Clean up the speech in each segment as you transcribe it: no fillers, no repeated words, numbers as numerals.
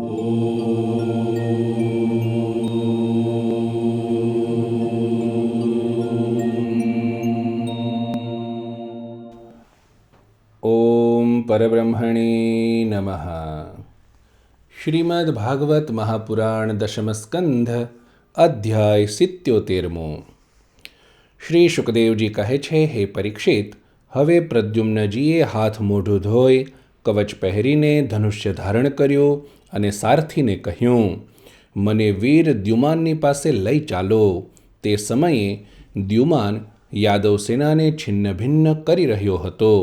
ઓમ પરબ્રહ્મણે નમઃ. શ્રીમદ્ ભાગવત મહાપુરાણ દશમ સ્કંધ અધ્યાય 77. શ્રી શુકદેવજી કહે છે, હે પરીક્ષિત, હવે પ્રદ્યુમ્નજીએ હાથ મોઢું ધોઈ કવચ પહેરીને ધનુષ્ય ધારણ કર્યું અને સારથીને કહ્યું, મને વીર દ્યુમાનની પાસે લઈ ચાલો. તે સમયે દ્યુમાન યાદવ સેનાને છિન્ન ભિન્ન કરી રહ્યો હતો.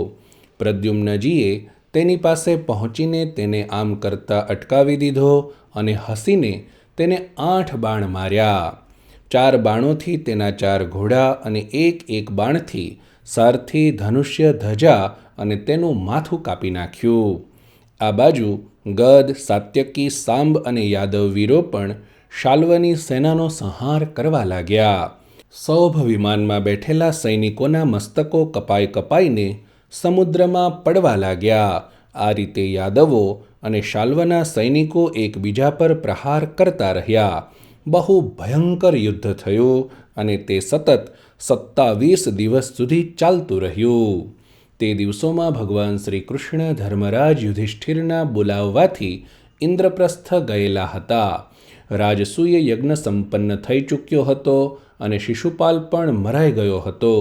પ્રદ્યુમ્નજીએ તેની પાસે પહોંચીને તેને આમ કરતાં અટકાવી દીધો અને હસીને તેને 8 બાણ માર્યા. 4 બાણોથી તેના 4 ઘોડા અને એક બાણથી સારથી, ધનુષ્ય, ધજા અને તેનું માથું કાપી નાખ્યું. આ બાજુ ગદ, સાત્યકી, સાંબ અને યાદવ વીરો પણ શાલ્વની સેનાનો સંહાર કરવા લાગ્યા. સૌભ વિમાનમાં બેઠેલા સૈનિકોના મસ્તકો કપાઈને સમુદ્રમાં પડવા લાગ્યા. આ રીતે યાદવો અને શાલ્વના સૈનિકો એકબીજા પર પ્રહાર કરતા રહ્યા. બહુ ભયંકર યુદ્ધ થયું અને તે સતત 27 દિવસ સુધી ચાલતું રહ્યું. તે દિવસોમાં ભગવાન શ્રી કૃષ્ણ ધર્મરાજ યુધિષ્ઠિરના બોલાવવાથી ઇન્દ્રપ્રસ્થ ગયેલા હતા. રાજસૂય યજ્ઞ સંપન્ન થઈ ચૂક્યો હતો અને શિશુપાલ પણ મરાઈ ગયો હતો.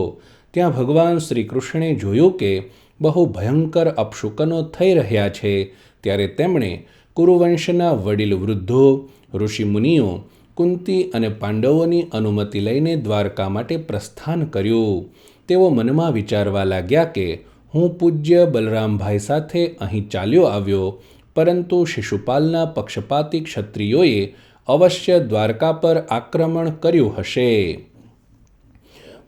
ત્યાં ભગવાન શ્રી કૃષ્ણે જોયું કે બહુ ભયંકર અપશુકનો થઈ રહ્યા છે. ત્યારે તેમણે કુરુવંશના વડીલ વૃદ્ધો, ઋષિમુનિઓ, કુંતી અને પાંડવોની અનુમતિ લઈને દ્વારકા માટે પ્રસ્થાન કર્યું. તેઓ મનમાં વિચારવા લાગ્યા કે હું પૂજ્ય બલરામભાઈ સાથે અહીં ચાલ્યો આવ્યો, પરંતુ શિશુપાલના પક્ષપાતી ક્ષત્રિયોએ અવશ્ય દ્વારકા પર આક્રમણ કર્યું હશે.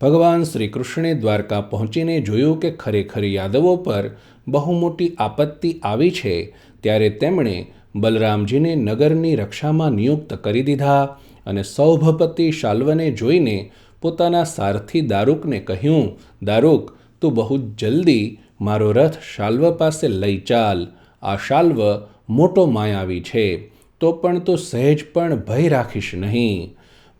ભગવાન શ્રી કૃષ્ણે દ્વારકા પહોંચીને જોયું કે ખરેખર યાદવો પર બહુ મોટી આપત્તિ આવી છે. ત્યારે તેમણે બલરામજીને નગરની રક્ષામાં નિયુક્ત કરી દીધા અને સૌભપતિ શાલ્વને જોઈને પોતાના સારથી દારૂકને કહ્યું, દારૂક, તું બહુ જલ્દી મારો રથ શાલ્વ પાસે લઈ ચાલ. આ શાલ્વ મોટો માયાવી છે, તો પણ તું સહેજ પણ ભય રાખીશ નહીં.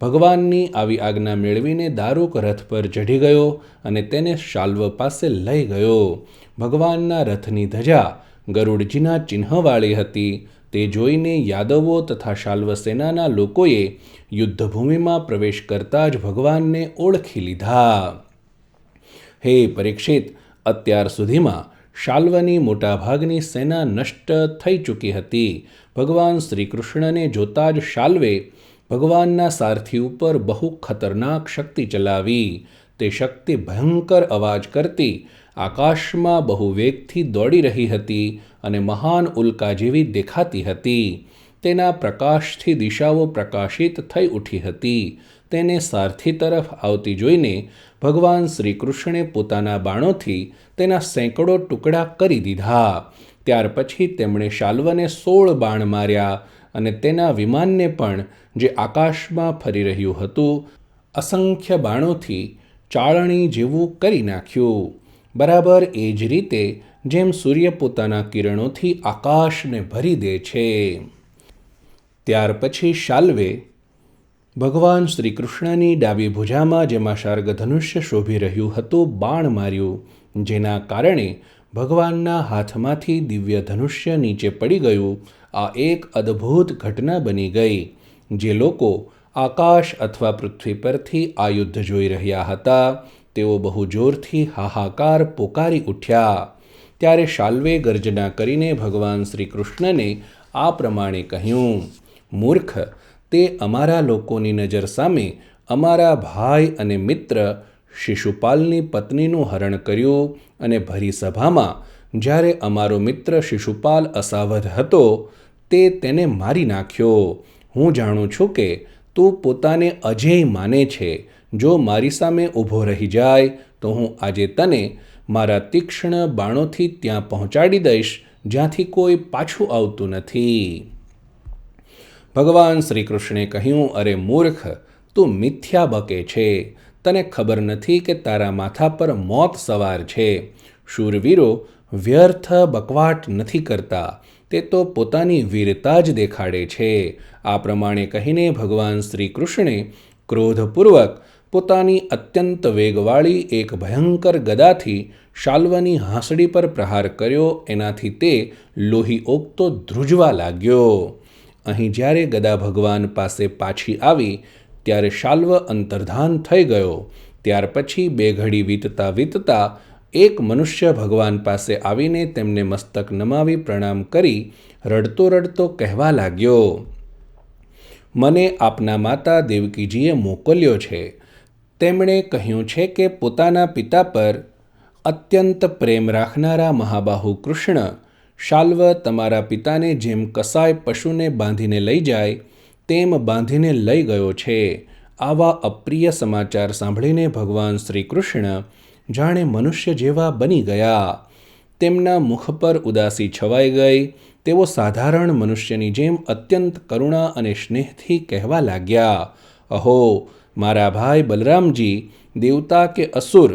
ભગવાનની આવી આજ્ઞા મેળવીને દારૂક રથ પર ચઢી ગયો અને તેને શાલ્વ પાસે લઈ ગયો. ભગવાનના રથની ધજા ગરુડજીના ચિહ્નવાળી હતી. તે જોઈને યાદવો તથા શાલ્વ સેનાના લોકોએ યુદ્ધભૂમિમાં પ્રવેશ કરતાં જ ભગવાનને ઓળખી લીધા. હે પરીક્ષિત, અત્યાર સુધીમાં શાલ્વની મોટાભાગની સેના નષ્ટ થઈ ચૂકી હતી. ભગવાન શ્રી કૃષ્ણને જોતા જ શાલ્વે ભગવાનના સારથી ઉપર બહુ ખતરનાક શક્તિ ચલાવી. તે શક્તિ ભયંકર અવાજ કરતી આકાશમાં બહુ વેગથી દોડી રહી હતી અને મહાન ઉલ્કા જેવી દેખાતી હતી. તેના પ્રકાશથી દિશાઓ પ્રકાશિત થઈ ઉઠી હતી. તેને સારથી તરફ આવતી જોઈને ભગવાન શ્રી કૃષ્ણે પોતાના બાણોથી તેના સેંકડો ટુકડા કરી દીધા. ત્યાર પછી તેમણે શાલ્વને 16 બાણ માર્યા અને તેના વિમાનને પણ, જે આકાશમાં ફરી રહ્યું હતું, અસંખ્ય બાણોથી ચાળણી જેવું કરી નાખ્યું. બરાબર એ જ રીતે જેમ સૂર્ય પોતાના કિરણોથી આકાશને ભરી દે છે. ત્યાર પછી શાલ્વે ભગવાન શ્રી કૃષ્ણની ડાબી ભુજામાં, જેમાં શાર્ગધનુષ્ય શોભી રહ્યું હતું, બાણ માર્યું, જેના કારણે ભગવાનના હાથમાંથી દિવ્ય ધનુષ્ય નીચે પડી ગયું. આ એક અદ્ભુત ઘટના બની ગઈ. જે લોકો આકાશ અથવા પૃથ્વી પરથી આ યુદ્ધ જોઈ રહ્યા હતા, તેઓ બહુ જોરથી હાહાકાર પોકારી ઉઠ્યા. ત્યારે શાલ્વે ગર્જના કરીને ભગવાન શ્રી કૃષ્ણને આ પ્રમાણે કહ્યું, મૂર્ખ, તે અમારા લોકોની નજર સામે અમારા ભાઈ અને મિત્ર શિશુપાલની પત્નીનું હરણ કર્યું અને ભરી સભામાં જ્યારે અમારો મિત્ર શિશુપાલ અસાવધ હતો, તે તેને મારી નાખ્યો. હું જાણું છું કે તું પોતાને અજેય માને છે. જો મારી સામે ઊભો રહી જાય તો હું આજે તને મારા તીક્ષ્ણ બાણોથી ત્યાં પહોંચાડી દઈશ, જ્યાંથી કોઈ પાછું આવતું નથી. ભગવાન શ્રી કૃષ્ણે કહ્યું, અરે મૂર્ખ, તું મિથ્યા બકે છે. તને ખબર નથી કે તારા માથા પર મોત સવાર છે. શૂરવીરો વ્યર્થ બકવાટ નથી કરતા. તે તો પોતાની વીરતા જ દેખાડે છે. આ પ્રમાણે કહીને ભગવાન શ્રી કૃષ્ણે ક્રોધપૂર્વક પોતાની અત્યંત વેગવાળી એક ભયંકર ગદાથી શાલ્વની હાંસડી પર પ્રહાર કર્યો. એનાથી તે લોહી ઓગતો ધ્રુજવા લાગ્યો. અહીં જ્યારે ગદા ભગવાન પાસે પાછી આવી ત્યારે શાલ્વ અંતર્ધાન થઈ ગયો. ત્યાર પછી બે ઘડી વીતતા વીતતા એક મનુષ્ય ભગવાન પાસે આવીને તેમને મસ્તક નમાવી પ્રણામ કરી રડતો રડતો કહેવા લાગ્યો, મને આપના માતા દેવકીજીએ મોકલ્યો છે. તેમણે કહ્યું છે કે પોતાના પિતા પર અત્યંત પ્રેમ રાખનારા મહાબાહુ કૃષ્ણ શાલ્વ તમારા પિતાને જેમ કસાય પશુને બાંધીને લઈ જાય તેમ બાંધીને લઈ ગયો છે. આવા અપ્રિય સમાચાર સાંભળીને ભગવાન શ્રી કૃષ્ણ જાણે મનુષ્ય જેવા બની ગયા. તેમના મુખ પર ઉદાસી છવાઈ ગઈ. તેઓ સાધારણ મનુષ્યની જેમ અત્યંત કરુણા અને સ્નેહથી કહેવા લાગ્યા, અહો મારા ભાઈ બલરામજી, દેવતા કે અસુર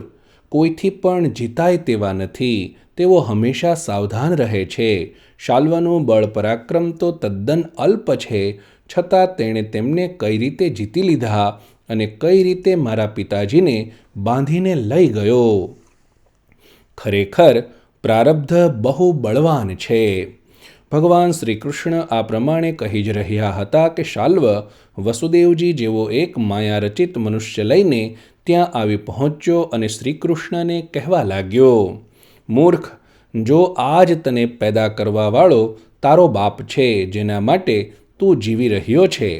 કોઈથી પણ જીતાય તેવા નથી. તેઓ હંમેશા સાવધાન રહે છે. શાલ્વનું બળ પરાક્રમ તો તદ્દન અલ્પ છે, છતાં તેણે તેમને કઈ રીતે જીતી લીધા અને કઈ રીતે મારા પિતાજીને બાંધીને લઈ ગયો. ખરેખર પ્રારબ્ધ બહુ બળવાન છે. ભગવાન શ્રી કૃષ્ણ આ પ્રમાણે કહી જ રહ્યા હતા કે શાલ્વ વસુદેવજી જેવો એક માયારચિત મનુષ્ય લઈને ત્યાં આવી પહોંચ્યો અને શ્રીકૃષ્ણને કહેવા લાગ્યો, મૂર્ખ, જો આજ તને પેદા કરવાવાળો તારો બાપ છે, જેના માટે તું જીવી રહ્યો છે,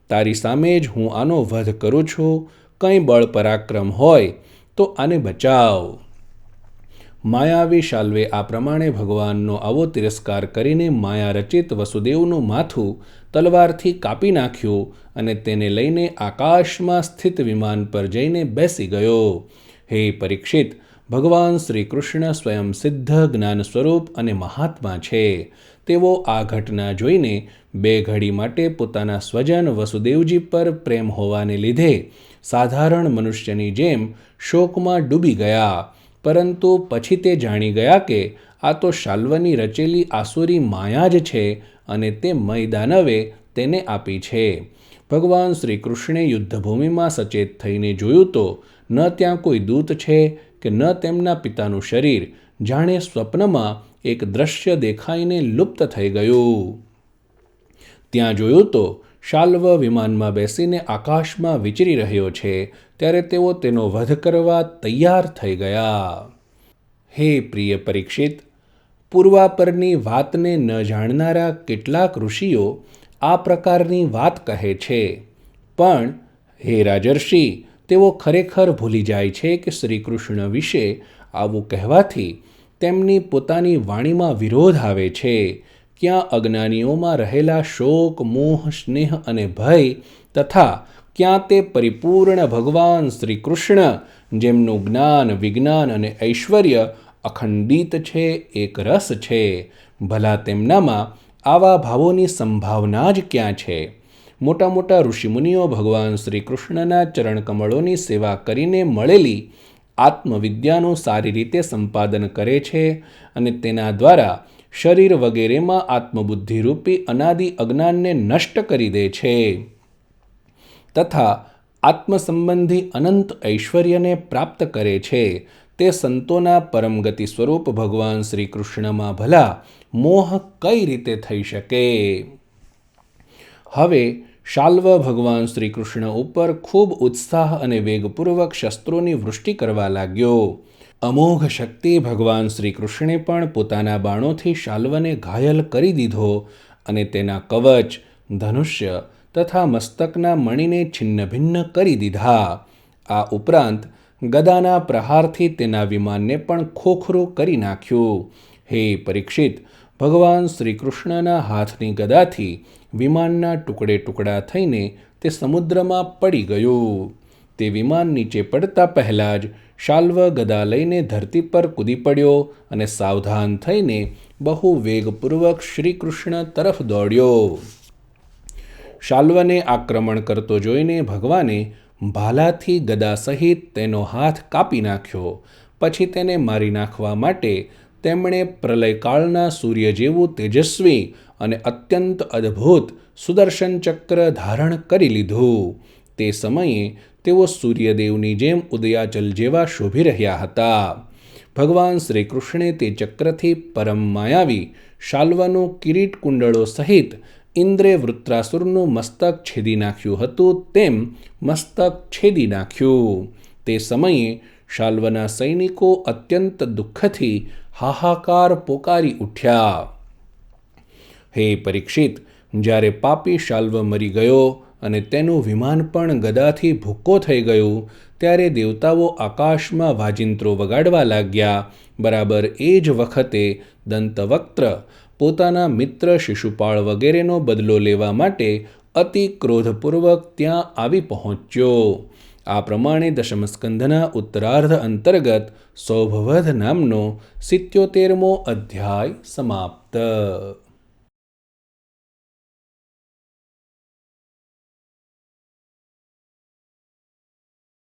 તારી સામે જ હું આનો વધ કરું છું. કંઈ બળ પરાક્રમ હોય તો આને બચાવ. માયાવી શાલ્વે આ પ્રમાણે ભગવાનનો આવો તિરસ્કાર કરીને માયારચિત વસુદેવનું માથું તલવારથી કાપી નાખ્યું અને તેને લઈને આકાશમાં સ્થિત વિમાન પર જઈને બેસી ગયો. હે પરીક્ષિત, ભગવાન શ્રી કૃષ્ણ સ્વયં સિદ્ધ જ્ઞાન સ્વરૂપ અને મહાત્મા છે. તેઓ આ ઘટના જોઈને બે ઘડી માટે પોતાના સ્વજન વસુદેવજી પર પ્રેમ હોવાને લીધે સાધારણ મનુષ્યની જેમ શોકમાં ડૂબી ગયા. પરંતુ પછી તે જાણી ગયા કે આ તો શાલ્વની રચેલી આસુરી માયા જ છે અને તે મયદાનવે તેને આપી છે. ભગવાન શ્રી કૃષ્ણે યુદ્ધભૂમિમાં સચેત થઈને જોયું તો ન ત્યાં કોઈ દૂત છે કે ન તેમના પિતાનું શરીર. જાણે સ્વપ્નમાં એક દ્રશ્ય દેખાઈને લુપ્ત થઈ ગયું. ત્યાં જોયું તો શાલ્વ વિમાનમાં બેસીને આકાશમાં વિચરી રહ્યો છે. ત્યારે તેઓ તેનો વધ કરવા તૈયાર થઈ ગયા. હે પ્રિય પરીક્ષિત, પૂર્વાપરની વાતને ન જાણનારા કેટલાક ઋષિઓ આ પ્રકારની વાત કહે છે, પણ હે રાજર્ષિ, તેઓ ખરેખર ભૂલી જાય છે કે શ્રીકૃષ્ણ વિશે આવું કહેવાથી તેમની પોતાની વાણીમાં વિરોધ આવે છે. ક્યાં અજ્ઞાનીઓમાં રહેલા શોક, મોહ, સ્નેહ અને ભય તથા ક્યાં તે પરિપૂર્ણ ભગવાન શ્રી કૃષ્ણ જેમનું જ્ઞાન, વિજ્ઞાન અને ઐશ્વર્ય અખંડિત છે, એક રસ છે. ભલા તેમનામાં આવા ભાવોની સંભાવના જ ક્યાં છે? મોટા મોટા ઋષિમુનિઓ ભગવાન શ્રી કૃષ્ણના ચરણકમળોની સેવા કરીને મળેલી આત્મવિદ્યાનું સારી રીતે સંપાદન કરે છે અને તેના દ્વારા શરીર વગેરેમાં આત્મબુદ્ધિરૂપી અનાદિ અજ્ઞાનને નષ્ટ કરી દે છે તથા આત્મસંબંધી અનંત ઐશ્વર્યને પ્રાપ્ત કરે છે. તે સંતોના પરમગતિ સ્વરૂપ ભગવાન શ્રી કૃષ્ણમાં ભલા મોહ કઈ રીતે થઈ શકે? હવે શાલ્વ ભગવાન શ્રી કૃષ્ણ ઉપર ખૂબ ઉત્સાહ અને વેગપૂર્વક શસ્ત્રોની વૃષ્ટિ કરવા લાગ્યો. અમોઘ શક્તિ ભગવાન શ્રી કૃષ્ણે પણ પોતાના બાણોથી શાલ્વને ઘાયલ કરી દીધો અને તેના કવચ, ધનુષ્ય તથા મસ્તકના મણીને છિન્નભિન્ન કરી દીધા. આ ઉપરાંત ગદાના પ્રહારથી તેના વિમાનને પણ ખોખરું કરી નાખ્યું. હે પરીક્ષિત, ભગવાન શ્રી કૃષ્ણના હાથની ગદાથી વિમાનના ટુકડે ટુકડા થઈને તે સમુદ્રમાં પડી ગયું. તે વિમાન નીચે પડતા પહેલાં જ શાલ્વ ગદા લઈને ધરતી પર કૂદી પડ્યો અને સાવધાન થઈને બહુ વેગપૂર્વક શ્રી કૃષ્ણ તરફ દોડ્યો. શાલ્વને આક્રમણ કરતો જોઈને ભગવાને ભાલાથી ગદા સહિત તેનો હાથ કાપી નાખ્યો. પછી તેને મારી નાખવા માટે તેમણે પ્રલયકાળના સૂર્ય જેવું તેજસ્વી અને અત્યંત અદ્ભુત સુદર્શન ચક્ર ધારણ કરી લીધું. તે સમયે તેઓ સૂર્યદેવની જેમ ઉદયાચલ જેવા શોભી રહ્યા હતા. ભગવાન શ્રી કૃષ્ણે તે ચક્રથી પરમ માયાવી શાલ્વનું કિરીટ કુંડળો સહિત ઇન્દ્રે વૃત્રાસુરનું મસ્તક છેદી નાખ્યું હતું તેમ મસ્તક છેદી નાખ્યું. તે સમયે શાલ્વના સૈનિકો અત્યંત દુઃખથી હાહાકાર પોકારી ઉઠ્યા. હે પરીક્ષિત, જ્યારે પાપી શાલ્વ મરી ગયો અને તેનું વિમાન પણ ગદાથી ભૂક્કો થઈ ગયું, ત્યારે દેવતાઓ આકાશમાં વાજિંત્રો વગાડવા લાગ્યા. બરાબર એ જ વખતે દંતવક્ત્ર પોતાના મિત્ર શિશુપાળ વગેરેનો બદલો લેવા માટે અતિ ક્રોધપૂર્વક ત્યાં આવી પહોંચ્યો. આ પ્રમાણે દશમસ્કંધના ઉત્તરાર્ધ અંતર્ગત સૌભવધ નામનો 77મો અધ્યાય સમાપ્ત.